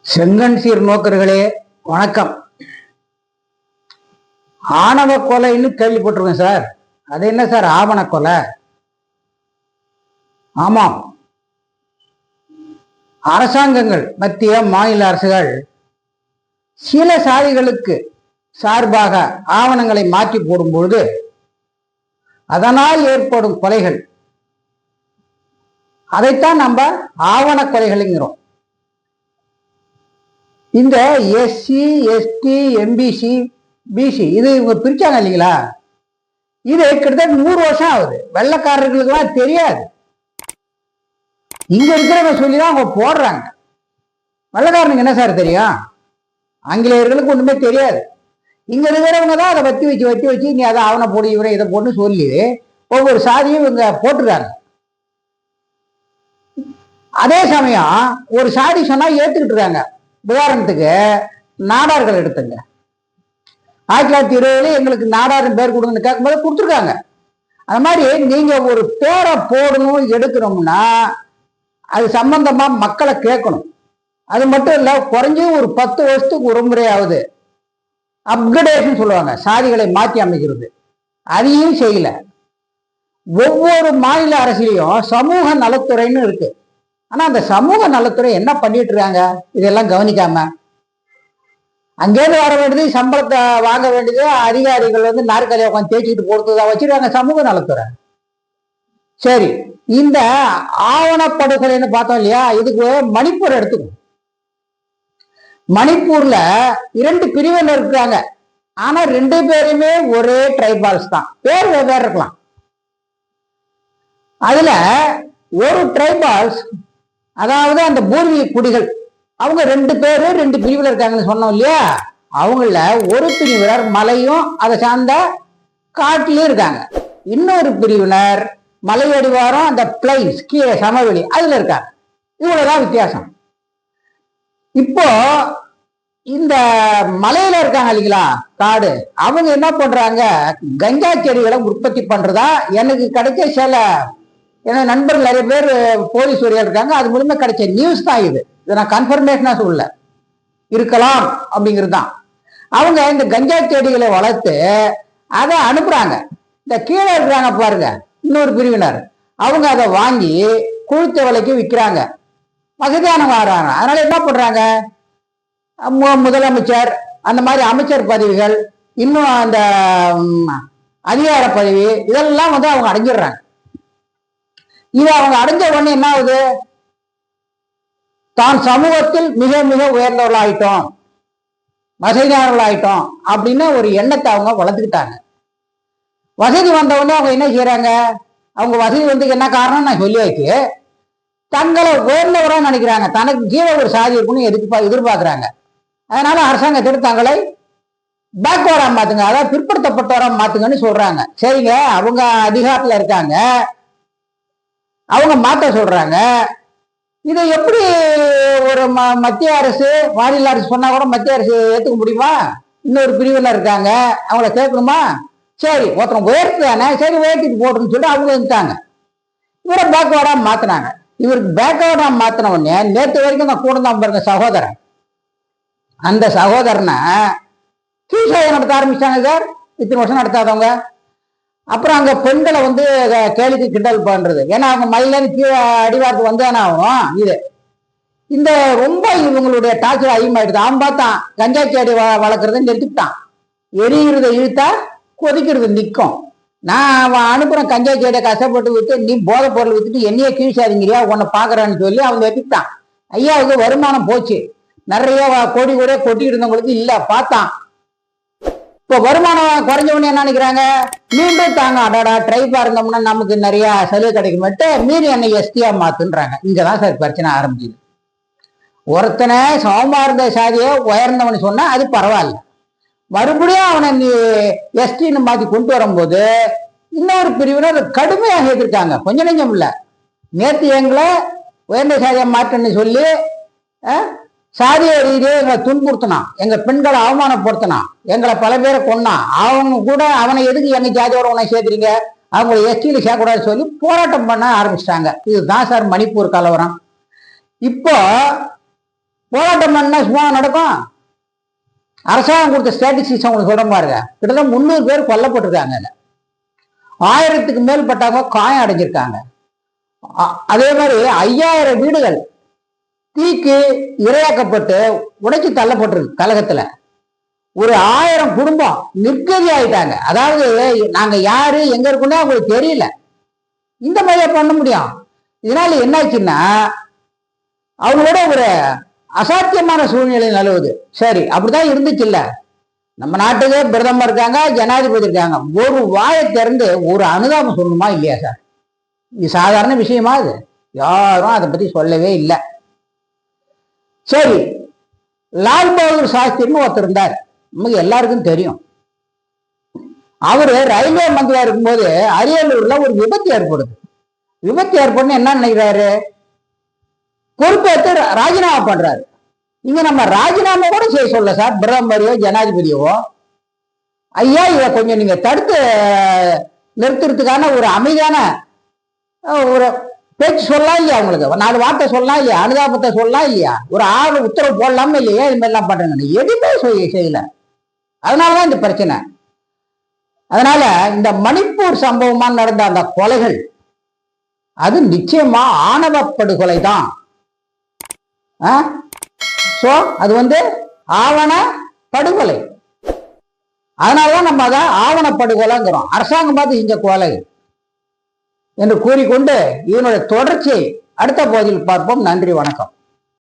செங்கன் சீர் நோக்கர்களே வணக்கம். ஆணவ கொலைன்னு கேள்விப்பட்டிருக்கேன் சார். அது என்ன சார் ஆவண கொலை? ஆமாம், அரசாங்கங்கள், மத்திய மாநில அரசுகள் சில சாதிகளுக்கு சார்பாக ஆவணங்களை மாற்றி போடும்பொழுது அதனால் ஏற்படும் கொலைகள், அதைத்தான் நம்ம ஆவண கொலைகள்ங்கிறோம். இந்த எஸ்சி, எஸ்டி, எம்பிசி, பிசி இது இவங்க பிரிச்சாங்க இல்லைங்களா? இது கிட்டத்தட்ட 100 வருஷம் ஆகுது. வெள்ளைக்காரர்களுக்கெல்லாம் தெரியாது. இங்க இருக்கிறவங்க சொல்லிதான் அவங்க போடுறாங்க. வெள்ளைக்காரனுக்கு என்ன சார் தெரியும்? ஆங்கிலேயர்களுக்கு ஒண்ணுமே தெரியாது. இங்க இருக்கிறவங்க தான் அதை வத்தி வச்சு நீ அதை அவனை போடு இவரை இதை போட்டு சொல்லி ஒவ்வொரு சாதியும் இவங்க போட்டுருக்காங்க. அதே சமயம் ஒரு சாதி சொன்னா ஏத்துக்கிட்டு இருக்காங்க. உதாரணத்துக்கு நாடார்கள் எடுத்துங்க. 1920 எங்களுக்கு நாடார் பேர் கொடுங்கன்னு கேட்கும்போது கொடுத்துருக்காங்க. அது மாதிரி நீங்க ஒரு பேரை போடணும் எடுக்கணும்னா அது சம்பந்தமா மக்களை கேட்கணும். அது மட்டும் இல்ல, குறைஞ்சும் ஒரு 10 வருஷத்துக்கு ஒரு முறையாவது அப்கிரேடேஷன் சொல்லுவாங்க, சாதிகளை மாற்றி அமைக்கிறது. அதையும் செய்யல. ஒவ்வொரு மாநில அரசிலையும் சமூக நலத்துறைன்னு இருக்கு. ஆனா அந்த சமூக நலத்துறை என்ன பண்ணிட்டு இருக்காங்க? இதெல்லாம் கவனிக்காம அங்கேயிருந்து வர வேண்டியது, சம்பளத்தை வாங்க வேண்டியது, அதிகாரிகள் நாற்காலியை உட்காந்து தேய்ச்சிட்டு போறதுதான் வச்சிருக்காங்க சமூக நலத்துறை. சரி, இந்த ஆவணப்படுகொலைன்னு பார்த்தோம் இல்லையா? இதுக்கு மணிப்பூர் எடுத்துக்கும். மணிப்பூர்ல 2 பிரிவினர் இருக்காங்க. ஆனா 2 பேருமே ஒரே ட்ரைபால்ஸ் தான், பேர் வெவ்வேறு இருக்கலாம். அதுல ஒரு ட்ரைபால்ஸ், அதாவது அந்த பூர்வீக குடிகள், அவங்க 2 பேரு 2 பிரிவில் இருக்காங்கன்னு சொன்னோம் இல்லையா? அவங்கள ஒரு பிரிவினர் மலையும் அதை சார்ந்த காட்டிலும் இருக்காங்க. இன்னொரு பிரிவினர் மலையடிவாரம், அந்த பிளைன்ஸ் கீழே சமவெளி அதுல இருக்காங்க. இவ்வளவுதான் வித்தியாசம். இப்போ இந்த மலையில இருக்காங்க இல்லைங்களா, காடு, அவங்க என்ன பண்றாங்க? கஞ்சா செடிகளை உற்பத்தி பண்றதா எனக்கு கிடைச்ச சில நண்பர்கள் நிறைய பேர் போலீஸ் வரையா இருக்காங்க. அது மூலமா கிடைச்ச நியூஸ் தான் இது. இதை நான் கன்ஃபர்மேஷனா சொல்லல, இருக்கலாம் அப்படிங்கிறது தான். அவங்க இந்த கஞ்சா செடிகளை வளர்த்து அதை அனுப்புறாங்க. இந்த கீழே இருக்கிறாங்க பாருங்க, இன்னொரு பிரிவினர், அவங்க அதை வாங்கி குழுத்த விலைக்கு விற்கிறாங்க. வசதியானவங்க ஆறாங்க. அதனால என்ன பண்றாங்க? முதலமைச்சர், அந்த மாதிரி அமைச்சர் பதவிகள், இன்னும் அந்த அதிகார பதவி, இதெல்லாம் அவங்க அடைஞ்சிடுறாங்க. இது அவங்க அடைஞ்ச உடனே என்ன ஆகுது? தான் சமூகத்தில் மிக மிக உயர்ந்தவர்களாயிட்டோம், வசதியானவர்களாயிட்டோம் அப்படின்னு ஒரு எண்ணத்தை அவங்க வளர்த்துக்கிட்டாங்க. வசதி வந்தவொடனே அவங்க என்ன செய்யறாங்க? அவங்க வசதி வந்ததுக்கு என்ன காரணம் நான் சொல்லியாச்சு. தங்களை உயர்ந்தவரா நினைக்கிறாங்க. தனக்கு கீழே ஒரு சாதி இருக்குன்னு எதிர்பார்க்கிறாங்க. அதனால அரசாங்கத்திற்கு தங்களை பேக்வர்டா மாத்துங்க, அதாவது பிற்படுத்தப்பட்டவரா மாத்துங்கன்னு சொல்றாங்க. சரிங்க, அவங்க அதிகாரத்துல இருக்காங்க, அவங்க மாத்த சொல்றாங்க. இதை எப்படி ஒரு மத்திய அரசு, மாநில அரசு சொன்னா கூட மத்திய அரசு ஏத்துக்க முடியுமா? இன்னொரு பிரிவினர் இருக்காங்க, அவங்கள கேட்கணுமா? சரி, ஒருத்தன் உயர்த்து தானே, சரி உயர்த்திட்டு போட்டுன்னு சொல்லிட்டு அவங்க வந்துட்டாங்க. இவரை பேக்வர்டா மாத்தினாங்க. இவருக்கு பேக்வர்டா மாத்தின உடனே நேற்று வரைக்கும் நான் கூட தான் பாருங்க சகோதரன், அந்த சகோதரனை கீழ்சாதி நடத்த ஆரம்பிச்சிட்டாங்க சார். இத்தனை வருஷம் நடத்தாதவங்க. அப்புறம் அங்க பெண்களை கேலிக்கு கிண்டல் பண்றது. ஏன்னா அவங்க மயிலேன்னு கீழே அடிவாரத்து வந்தானே ஆகும். இது இந்த ரொம்ப இவங்களுடைய டார்ச்சர் அதிகமாயிடுது. அவன் பார்த்தான் கஞ்சா செடி வளர்க்கறத நிறுத்திட்டான். எரிகிறத இழுத்தா கொதிக்கிறது நிற்கும். நான் அவன் அனுப்புறேன் கஞ்சா செடியை கஷ்டப்பட்டு விட்டு, நீ போதை பொருள் வித்துட்டு என்னையே கீழ்சாதிங்கிறியா, உன்னை பாக்குறான்னு சொல்லி அவன் வெட்டிட்டான். ஐயாவுக்கு வருமானம் போச்சு. நிறைய கோடி கூட கொட்டி இருந்தவங்களுக்கு இல்ல பார்த்தான். இப்போ வருமானம் குறைஞ்சவனே என்ன நினைக்கிறாங்க? மீண்டும் தாங்க அடாடா ட்ரைபா இருந்தோம்னா நமக்கு நிறைய சலுகை கிடைக்குமெட்டு மீறி என்னை எஸ்டியா மாத்துன்றாங்க. இங்கதான் சார் பிரச்சனை ஆரம்பிச்சுது. ஒருத்தனை சமமா இருந்த சாதியை உயர்ந்தவனு சொன்னா அது பரவாயில்ல, மறுபடியும் அவனை நீ எஸ்டின்னு மாத்தி கொண்டு வரும்போது இன்னொரு பிரிவினர் கடுமையாக எதிர்க்காங்க. கொஞ்சம் நெஞ்சம் இல்ல. நேற்று எங்களை உயர்ந்த சாதியை மாற்றுன்னு சொல்லி சாதிய ரீதியை எங்களை துன்புறுத்தினான், எங்க பெண்களை அவமானப்படுத்தினான், எங்களை பல பேரை கொன்னான். அவங்க கூட அவனை எதுக்கு எங்க ஜாதியோட உன்னை சேர்த்துறீங்க, அவங்களை எஸ்டியில சேர்க்கக்கூடாதுன்னு சொல்லி போராட்டம் பண்ண ஆரம்பிச்சிட்டாங்க. இதுதான் சார் மணிப்பூர் கலவரம். இப்போ போராட்டம் பண்ணா சும்மா நடக்கும்? அரசாங்கம் கொடுத்த ஸ்டாட்டிஸ்டிக்ஸ் உங்களுக்கு சொல்ற பாருங்க, கிட்டத்தட்ட 300 பேர் கொல்லப்பட்டிருக்காங்க, 1000க்கு மேற்பட்டவங்க காயம் அடைஞ்சிருக்காங்க. அதே மாதிரி 5000 வீடுகள் தீக்கு இரையாக்கப்பட்டு உடைச்சு தள்ளப்பட்டிருக்கு கழகத்துல. ஒரு 1000 குடும்பம் நிர்கதி ஆயிட்டாங்க. அதாவது நாங்க யாரு எங்க இருக்குன்னு அவங்களுக்கு தெரியல. இந்த மாதிரியா பண்ண முடியும்? இதனால என்னாச்சுன்னா அவங்களோட ஒரு அசாத்தியமான சூழ்நிலை நிலவுது. சரி, அப்படிதான் இருந்துச்சு இல்ல. நம்ம நாட்டுக்கு பிரதமர் இருக்காங்க, ஜனாதிபதி இருக்காங்க. ஒரு வாயை திறந்து ஒரு அனுதாபம் சொல்லணுமா இல்லையா சார்? இது சாதாரண விஷயமா? இது யாரும் அதை பத்தி சொல்லவே இல்லை. சரி, லால் பகதூர் சாஸ்திரின்னு ஒருத்தர் இருந்தார், நமக்கு எல்லாருக்கும் தெரியும். அவரு ரயில்வே மந்திரியா இருக்கும்போது அரியலூர்ல ஒரு விபத்து ஏற்படுது. விபத்து ஏற்படுன்னு என்ன நினைக்கிறாரு? பொறுப்பேற்று ராஜினாமா பண்றாரு. இங்க நம்ம ராஜினாமா கூட செய்ய சொல்ல சார், பிரதமரையோ ஜனாதிபதியோ. ஐயா, இதை கொஞ்சம் நீங்க தடுத்து நிறுத்துறதுக்கான ஒரு அமைதியான ஒரு பேச்சு சொல்லலாம் இல்லையா? அவங்களுக்கு 4 வார்த்தை சொல்லலாம் இல்லையா? அனுதாபத்தை சொல்லலாம் இல்லையா? ஒரு உத்தரவு போடலாமே இல்லையா? இது மாதிரிலாம் பண்றாங்க, எதுவுமே செய்யல. அதனாலதான் இந்த பிரச்சனை. அதனால இந்த மணிப்பூர் சம்பவமா நடந்த அந்த கொலைகள் அது நிச்சயமா ஆணவ படுகொலை தான். அது ஆவண படுகொலை. அதனாலதான் நம்ம அதை ஆவண படுகொலைங்கிறோம். அரசாங்கம் பார்த்து செஞ்ச கொலை என்று கூறிக்கொண்டு இதனுடைய தொடர்ச்சியை அடுத்த பகுதியில் பார்ப்போம். நன்றி, வணக்கம்.